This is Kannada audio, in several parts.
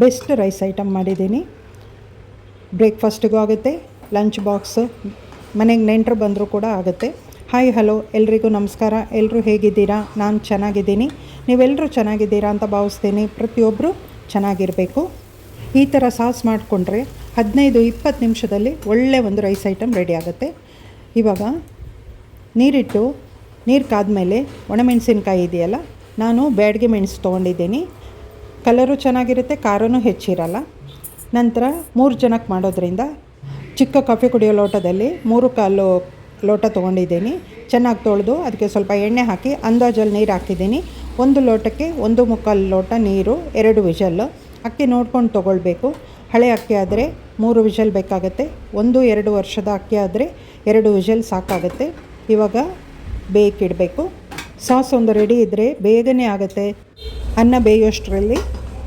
ಬೆಸ್ಟ್ ರೈಸ್ ಐಟಮ್ ಮಾಡಿದ್ದೀನಿ. ಬ್ರೇಕ್ಫಾಸ್ಟಿಗೂ ಆಗುತ್ತೆ, ಲಂಚ್ ಬಾಕ್ಸ್, ಮನೆಗೆ ನೆಂಟರು ಬಂದರೂ ಕೂಡ ಆಗುತ್ತೆ. ಹಾಯ್ ಹಲೋ ಎಲ್ರಿಗೂ ನಮಸ್ಕಾರ. ಎಲ್ಲರೂ ಹೇಗಿದ್ದೀರಾ? ನಾನು ಚೆನ್ನಾಗಿದ್ದೀನಿ. ನೀವೆಲ್ಲರೂ ಚೆನ್ನಾಗಿದ್ದೀರಾ ಅಂತ ಭಾವಿಸ್ತೀನಿ. ಪ್ರತಿಯೊಬ್ಬರು ಚೆನ್ನಾಗಿರಬೇಕು. ಈ ಥರ ಸಾಸ್ ಮಾಡಿಕೊಂಡ್ರೆ 15-20 ನಿಮಿಷದಲ್ಲಿ ಒಳ್ಳೆ ಒಂದು ರೈಸ್ ಐಟಮ್ ರೆಡಿ ಆಗುತ್ತೆ. ಇವಾಗ ನೀರು ಕಾದ್ಮೇಲೆ ಒಣಮೆಣಸಿನ್ಕಾಯಿ ಇದೆಯಲ್ಲ, ನಾನು ಬ್ಯಾಡಗೆ ಮೆಣಸು ತೊಗೊಂಡಿದ್ದೀನಿ. ಕಲರು ಚೆನ್ನಾಗಿರುತ್ತೆ, ಖಾರನೂ ಹೆಚ್ಚಿರಲ್ಲ. ನಂತರ 3 ಜನಕ್ಕೆ ಮಾಡೋದ್ರಿಂದ ಚಿಕ್ಕ ಕಾಫಿ ಕುಡಿಯೋ ಲೋಟದಲ್ಲಿ 3/4 ಲೋಟ ತೊಗೊಂಡಿದ್ದೀನಿ. ಚೆನ್ನಾಗಿ ತೊಳೆದು ಅದಕ್ಕೆ ಸ್ವಲ್ಪ ಎಣ್ಣೆ ಹಾಕಿ ಅಂದಾಜಲ್ಲಿ ನೀರು ಹಾಕಿದ್ದೀನಿ. 1 ಲೋಟಕ್ಕೆ 1/4 ಲೋಟ ನೀರು, 2 ವಿಷಲ್ಲು. ಅಕ್ಕಿ ನೋಡ್ಕೊಂಡು ತೊಗೊಳ್ಬೇಕು. ಹಳೆ ಅಕ್ಕಿ ಆದರೆ 3 ವಿಷಲ್ ಬೇಕಾಗುತ್ತೆ. 1-2 ವರ್ಷದ ಅಕ್ಕಿ ಆದರೆ 2 ವಿಷಲ್ ಸಾಕಾಗುತ್ತೆ. ಇವಾಗ ಬೇಯಕ್ಕಿಡಬೇಕು. ಸಾಸ್ ಒಂದು ರೆಡಿ ಇದ್ದರೆ ಬೇಗನೆ ಆಗುತ್ತೆ. ಅನ್ನ ಬೇಯೋಷ್ಟರಲ್ಲಿ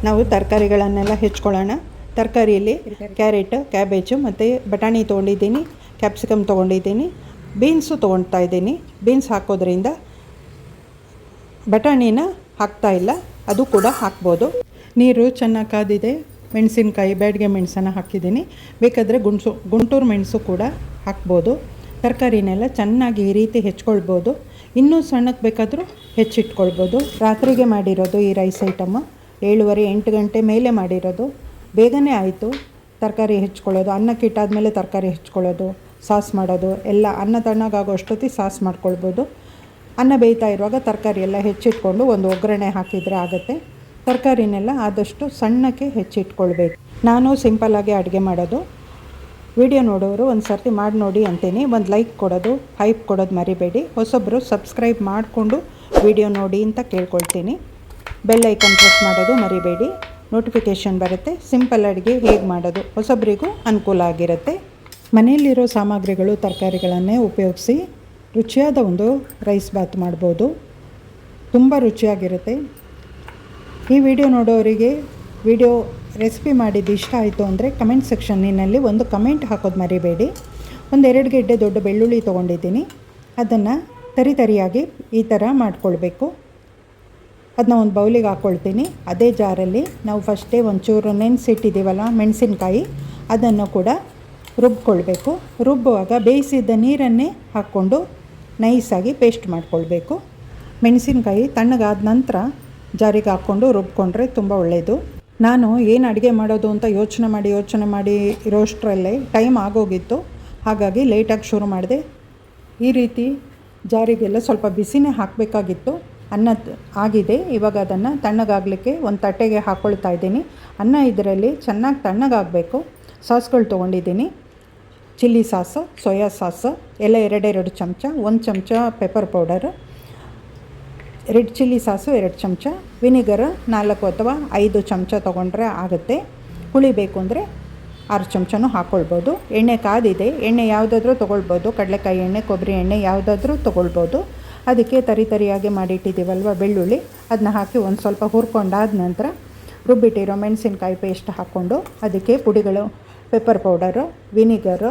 ನಾವು ತರಕಾರಿಗಳನ್ನೆಲ್ಲ ಹೆಚ್ಕೊಳ್ಳೋಣ. ತರಕಾರಿಯಲ್ಲಿ ಕ್ಯಾರೆಟ್, ಕ್ಯಾಬೇಜು ಮತ್ತು ಬಟಾಣಿ ತೊಗೊಂಡಿದ್ದೀನಿ, ಕ್ಯಾಪ್ಸಿಕಮ್ ತೊಗೊಂಡಿದ್ದೀನಿ, ಬೀನ್ಸು ತೊಗೊಳ್ತಾ ಇದ್ದೀನಿ. ಬೀನ್ಸ್ ಹಾಕೋದ್ರಿಂದ ಬಟಾಣಿನ ಹಾಕ್ತಾಯಿಲ್ಲ, ಅದು ಕೂಡ ಹಾಕ್ಬೋದು. ನೀರು ಚೆನ್ನಾಗಿ ಕಾದಿದೆ. ಮೆಣಸಿನ್ಕಾಯಿ, ಬ್ಯಾಡಗೆ ಮೆಣಸನ್ನು ಹಾಕಿದ್ದೀನಿ. ಬೇಕಾದರೆ ಗುಂಟೂರು ಮೆಣಸು ಕೂಡ ಹಾಕ್ಬೋದು. ತರಕಾರಿನೆಲ್ಲ ಚೆನ್ನಾಗಿ ಈ ರೀತಿ ಹೆಚ್ಕೊಳ್ಬೋದು. ಇನ್ನೂ ಸಣ್ಣಕ್ಕೆ ಬೇಕಾದರೂ ಹೆಚ್ಚಿಟ್ಕೊಳ್ಬೋದು. ರಾತ್ರಿಗೆ ಮಾಡಿರೋದು ಈ ರೈಸ್ ಐಟಮ್ಮು 7:30-8 ಗಂಟೆ ಮೇಲೆ ಮಾಡಿರೋದು. ಬೇಗನೆ ಆಯಿತು. ತರಕಾರಿ ಹೆಚ್ಕೊಳ್ಳೋದು, ಅನ್ನಕ್ಕೆ ಇಟ್ಟಾದಮೇಲೆ ತರಕಾರಿ ಹೆಚ್ಕೊಳ್ಳೋದು, ಸಾಸ್ ಮಾಡೋದು ಎಲ್ಲ ಅನ್ನ ತಣ್ಣಗಾಗೋ ಅಷ್ಟೊತ್ತಿಗೆ ಸಾಸ್ ಮಾಡ್ಕೊಳ್ಬೋದು. ಅನ್ನ ಬೇಯ್ತಾ ಇರುವಾಗ ತರಕಾರಿ ಎಲ್ಲ ಹೆಚ್ಚಿಟ್ಕೊಂಡು ಒಂದು ಒಗ್ಗರಣೆ ಹಾಕಿದರೆ ಆಗುತ್ತೆ. ತರಕಾರಿನೆಲ್ಲ ಆದಷ್ಟು ಸಣ್ಣಕ್ಕೆ ಹೆಚ್ಚಿಟ್ಕೊಳ್ಬೇಕು. ನಾನು ಸಿಂಪಲ್ಲಾಗಿ ಅಡುಗೆ ಮಾಡೋದು. ವಿಡಿಯೋ ನೋಡೋರು ಒಂದು ಸರ್ತಿ ಮಾಡಿ ನೋಡಿ ಅಂತೀನಿ. ಒಂದು ಲೈಕ್ ಕೊಡೋದು, ಹೈಪ್ ಕೊಡೋದು ಮರಿಬೇಡಿ. ಹೊಸೊಬ್ಬರು ಸಬ್ಸ್ಕ್ರೈಬ್ ಮಾಡಿಕೊಂಡು ವಿಡಿಯೋ ನೋಡಿ ಅಂತ ಕೇಳ್ಕೊಳ್ತೀನಿ. ಬೆಲ್ ಐಕನ್ ಪ್ರೆಸ್ ಮಾಡೋದು ಮರಿಬೇಡಿ, ನೋಟಿಫಿಕೇಷನ್ ಬರುತ್ತೆ. ಸಿಂಪಲ್ ಅಡುಗೆ ಹೇಗೆ ಮಾಡೋದು ಹೊಸೊಬ್ಬರಿಗೂ ಅನುಕೂಲ ಆಗಿರುತ್ತೆ. ಮನೆಯಲ್ಲಿರೋ ಸಾಮಗ್ರಿಗಳು, ತರಕಾರಿಗಳನ್ನೇ ಉಪಯೋಗಿಸಿ ರುಚಿಯಾದ ಒಂದು ರೈಸ್ ಬಾತ್ ಮಾಡ್ಬೋದು. ತುಂಬ ರುಚಿಯಾಗಿರುತ್ತೆ. ಈ ವಿಡಿಯೋ ನೋಡೋರಿಗೆ ವಿಡಿಯೋ ರೆಸಿಪಿ ಮಾಡಿದ್ದು ಇಷ್ಟ ಆಯಿತು ಅಂದರೆ ಕಮೆಂಟ್ ಸೆಕ್ಷನ್ನಿನಲ್ಲಿ ಒಂದು ಕಮೆಂಟ್ ಹಾಕೋದು ಮರಿಬೇಡಿ. 1-2 ಗೆಡ್ಡೆ ದೊಡ್ಡ ಬೆಳ್ಳುಳ್ಳಿ ತೊಗೊಂಡಿದ್ದೀನಿ. ಅದನ್ನು ತರಿಯಾಗಿ ಈ ಥರ ಮಾಡ್ಕೊಳ್ಬೇಕು. ಅದನ್ನ ಒಂದು ಬೌಲಿಗೆ ಹಾಕ್ಕೊಳ್ತೀನಿ. ಅದೇ ಜಾರಲ್ಲಿ ನಾವು ಫಸ್ಟೇ ಒಂಚೂರು ನೆನೆಸಿಟ್ಟಿದ್ದೀವಲ್ಲ ಮೆಣಸಿನ್ಕಾಯಿ, ಅದನ್ನು ಕೂಡ ರುಬ್ಕೊಳ್ಬೇಕು. ರುಬ್ಬುವಾಗ ಬೇಯಿಸಿದ್ದ ನೀರನ್ನೇ ಹಾಕ್ಕೊಂಡು ನೈಸಾಗಿ ಪೇಸ್ಟ್ ಮಾಡ್ಕೊಳ್ಬೇಕು. ಮೆಣಸಿನ್ಕಾಯಿ ತಣ್ಣಗಾದ ನಂತರ ಜಾರಿಗೆ ಹಾಕ್ಕೊಂಡು ರುಬ್ಕೊಂಡ್ರೆ ತುಂಬ ಒಳ್ಳೆಯದು. ನಾನು ಏನು ಅಡುಗೆ ಮಾಡೋದು ಅಂತ ಯೋಚನೆ ಮಾಡಿ ಇರೋಷ್ಟರಲ್ಲೇ ಟೈಮ್ ಆಗೋಗಿತ್ತು. ಹಾಗಾಗಿ ಲೇಟಾಗಿ ಶುರು ಮಾಡಿದೆ. ಈ ರೀತಿ ಜಾರಿಗೆಲ್ಲ ಸ್ವಲ್ಪ ಬಿಸಿನೇ ಹಾಕಬೇಕಾಗಿತ್ತು. ಅನ್ನ ಆಗಿದೆ. ಇವಾಗ ಅದನ್ನು ತಣ್ಣಗಾಗಲಿಕ್ಕೆ ಒಂದು ತಟ್ಟೆಗೆ ಹಾಕ್ಕೊಳ್ತಾ ಇದ್ದೀನಿ. ಅನ್ನ ಇದರಲ್ಲಿ ಚೆನ್ನಾಗಿ ತಣ್ಣಗಾಗಬೇಕು. ಸಾಸ್ಗಳು ತೊಗೊಂಡಿದ್ದೀನಿ. ಚಿಲ್ಲಿ ಸಾಸು, ಸೋಯಾ ಸಾಸು ಎಲ್ಲ 2 ಚಮಚ, 1 ಚಮಚ pepper powder, red chilli sauce 2 ಚಮಚ, ವಿನಿಗರ್ 4 ಅಥವಾ 5 ಚಮಚ ತೊಗೊಂಡ್ರೆ ಆಗುತ್ತೆ. ಹುಳಿ ಬೇಕು ಅಂದರೆ 6 ಚಮಚನೂ ಹಾಕ್ಕೊಳ್ಬೋದು. ಎಣ್ಣೆ ಕಾದಿದೆ. ಎಣ್ಣೆ ಯಾವುದಾದ್ರೂ ತೊಗೊಳ್ಬೋದು. ಕಡಲೆಕಾಯಿ ಎಣ್ಣೆ, ಕೊಬ್ಬರಿ ಎಣ್ಣೆ ಯಾವುದಾದ್ರೂ ತೊಗೊಳ್ಬೋದು. ಅದಕ್ಕೆ ತರಿಯಾಗಿ ಮಾಡಿಟ್ಟಿದ್ದೀವಲ್ವ ಬೆಳ್ಳುಳ್ಳಿ, ಅದನ್ನ ಹಾಕಿ ಒಂದು ಸ್ವಲ್ಪ ಹುರ್ಕೊಂಡಾದ ನಂತರ ರುಬ್ಬಿಟ್ಟಿರೋ ಮೆಣಸಿನ್ಕಾಯಿ ಪೇಸ್ಟ್ ಹಾಕ್ಕೊಂಡು ಅದಕ್ಕೆ ಪುಡಿಗಳು, pepper powder, vinegar,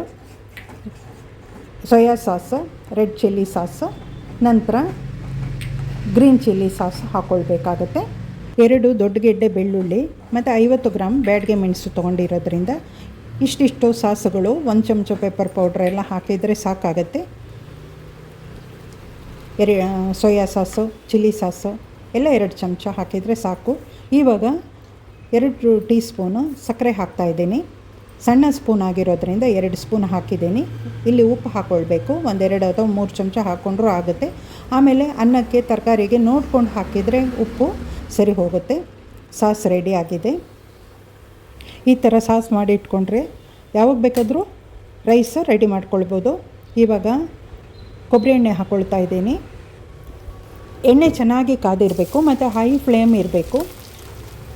soya sauce, red chilli sauce, ನಂತರ ಗ್ರೀನ್ ಚಿಲ್ಲಿ ಸಾಸ್ ಹಾಕ್ಕೊಳ್ಬೇಕಾಗತ್ತೆ. 2 ದೊಡ್ಡ ಗೆಡ್ಡೆ ಬೆಳ್ಳುಳ್ಳಿ ಮತ್ತು 50 ಗ್ರಾಮ್ ಬ್ಯಾಡಗೆ ಮೆಣಸು ತೊಗೊಂಡಿರೋದ್ರಿಂದ ಇಷ್ಟಿಷ್ಟು ಸಾಸುಗಳು, 1 ಚಮಚ ಪೆಪ್ಪರ್ ಪೌಡ್ರ್ ಎಲ್ಲ ಹಾಕಿದರೆ ಸಾಕಾಗತ್ತೆ. ಸೋಯಾ ಸಾಸು, ಚಿಲ್ಲಿ ಸಾಸು ಎಲ್ಲ 2 ಚಮಚ ಹಾಕಿದರೆ ಸಾಕು. ಇವಾಗ 2 ಟೀ ಸ್ಪೂನು ಸಕ್ಕರೆ ಹಾಕ್ತಾಯಿದ್ದೀನಿ. ಸಣ್ಣ ಸ್ಪೂನ್ ಆಗಿರೋದ್ರಿಂದ 2 ಸ್ಪೂನ್ ಹಾಕಿದ್ದೀನಿ. ಇಲ್ಲಿ ಉಪ್ಪು ಹಾಕ್ಕೊಳ್ಬೇಕು. 1-2 ಅಥವಾ 3 ಚಮಚ ಹಾಕ್ಕೊಂಡ್ರೂ ಆಗುತ್ತೆ. ಆಮೇಲೆ ಅನ್ನಕ್ಕೆ, ತರಕಾರಿಗೆ ನೋಡ್ಕೊಂಡು ಹಾಕಿದರೆ ಉಪ್ಪು ಸರಿ ಹೋಗುತ್ತೆ. ಸಾಸ್ ರೆಡಿ ಆಗಿದೆ. ಈ ಥರ ಸಾಸ್ ಮಾಡಿ ಇಟ್ಕೊಂಡ್ರೆ ಯಾವಾಗ ಬೇಕಾದರೂ ರೈಸ್ ರೆಡಿ ಮಾಡ್ಕೊಳ್ಬೋದು. ಇವಾಗ ಕೊಬ್ಬರಿ ಎಣ್ಣೆ ಹಾಕ್ಕೊಳ್ತಾ ಇದ್ದೀನಿ. ಎಣ್ಣೆ ಚೆನ್ನಾಗಿ ಕಾದಿರಬೇಕು ಮತ್ತು ಹೈ ಫ್ಲೇಮ್ ಇರಬೇಕು.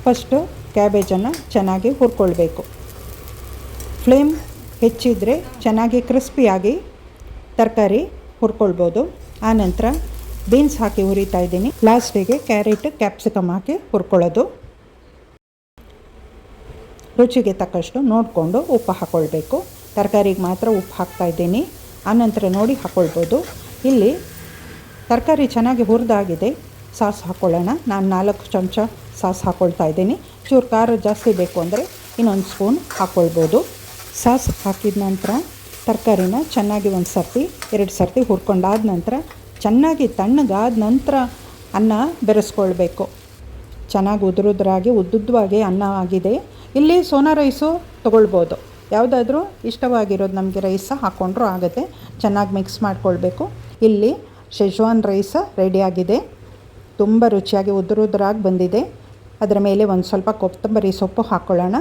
ಫಸ್ಟು ಕ್ಯಾಬೇಜನ್ನು ಚೆನ್ನಾಗಿ ಹುರ್ಕೊಳ್ಬೇಕು. ಫ್ಲೇಮ್ ಹೆಚ್ಚಿದರೆ ಚೆನ್ನಾಗಿ ಕ್ರಿಸ್ಪಿಯಾಗಿ ತರಕಾರಿ ಹುರ್ಕೊಳ್ಬೋದು. ಆನಂತರ ಬೀನ್ಸ್ ಹಾಕಿ ಹುರಿತಾ ಇದ್ದೀನಿ. ಲಾಸ್ಟಿಗೆ ಕ್ಯಾರೆಟ್, ಕ್ಯಾಪ್ಸಿಕಮ್ ಹಾಕಿ ಹುರ್ಕೊಳ್ಳೋದು. ರುಚಿಗೆ ತಕ್ಕಷ್ಟು ನೋಡಿಕೊಂಡು ಉಪ್ಪು ಹಾಕ್ಕೊಳ್ಬೇಕು. ತರಕಾರಿಗೆ ಮಾತ್ರ ಉಪ್ಪು ಹಾಕ್ತಾಯಿದ್ದೀನಿ. ಆನಂತರ ನೋಡಿ ಹಾಕ್ಕೊಳ್ಬೋದು. ಇಲ್ಲಿ ತರಕಾರಿ ಚೆನ್ನಾಗಿ ಹುರಿದಾಗಿದೆ. ಸಾಸ್ ಹಾಕ್ಕೊಳ್ಳೋಣ. ನಾನು 4 ಚಮಚ ಸಾಸ್ ಹಾಕ್ಕೊಳ್ತಾ ಇದ್ದೀನಿ. ಚೂರು ಖಾರ ಜಾಸ್ತಿ ಬೇಕು ಅಂದರೆ ಇನ್ನೊಂದು ಸ್ಪೂನ್ ಹಾಕ್ಕೊಳ್ಬೋದು. ಸಾಸ್ ಹಾಕಿದ ನಂತರ ತರಕಾರಿನ ಚೆನ್ನಾಗಿ ಒಂದು ಸರ್ತಿ 2 ಸರ್ತಿ ಹುರ್ಕೊಂಡಾದ ನಂತರ ಚೆನ್ನಾಗಿ ತಣ್ಣಗಾದ ನಂತರ ಅನ್ನ ಬೆರೆಸ್ಕೊಳ್ಬೇಕು. ಚೆನ್ನಾಗಿ ಉದುರುದ್ರಾಗಿ ಉದ್ದುದ್ದವಾಗಿ ಅನ್ನ ಆಗಿದೆ. ಇಲ್ಲಿ ಸೋನಾ ರೈಸು ತೊಗೊಳ್ಬೋದು, ಯಾವುದಾದ್ರೂ ಇಷ್ಟವಾಗಿರೋದು ನಮಗೆ ರೈಸ್ ಹಾಕ್ಕೊಂಡ್ರೂ ಆಗುತ್ತೆ. ಚೆನ್ನಾಗಿ ಮಿಕ್ಸ್ ಮಾಡ್ಕೊಳ್ಬೇಕು. ಇಲ್ಲಿ ಶೆಜ್ವಾನ್ ರೈಸ್ ರೆಡಿಯಾಗಿದೆ. ತುಂಬ ರುಚಿಯಾಗಿ ಉದುರುದ್ರಾಗಿ ಬಂದಿದೆ. ಅದರ ಮೇಲೆ ಒಂದು ಸ್ವಲ್ಪ ಕೊತ್ತಂಬರಿ ಸೊಪ್ಪು ಹಾಕ್ಕೊಳ್ಳೋಣ.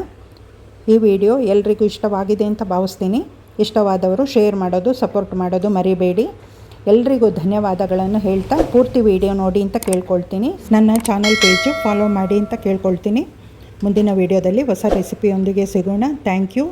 ಈ ವಿಡಿಯೋ ಎಲ್ರಿಗೂ ಇಷ್ಟವಾಗಿದೆ ಅಂತ ಭಾವಿಸ್ತೀನಿ. ಇಷ್ಟವಾದವರು ಶೇರ್ ಮಾಡೋದು, ಸಪೋರ್ಟ್ ಮಾಡೋದು ಮರಿಬೇಡಿ. ಎಲ್ರಿಗೂ ಧನ್ಯವಾದಗಳನ್ನು ಹೇಳ್ತಾ ಪೂರ್ತಿ ವಿಡಿಯೋ ನೋಡಿ ಅಂತ ಕೇಳ್ಕೊಳ್ತೀನಿ. ನನ್ನ ಚಾನಲ್ ಪೇಜು ಫಾಲೋ ಮಾಡಿ ಅಂತ ಕೇಳ್ಕೊಳ್ತೀನಿ. ಮುಂದಿನ ವಿಡಿಯೋದಲ್ಲಿ ಹೊಸ ರೆಸಿಪಿಯೊಂದಿಗೆ ಸಿಗೋಣ. Thank you.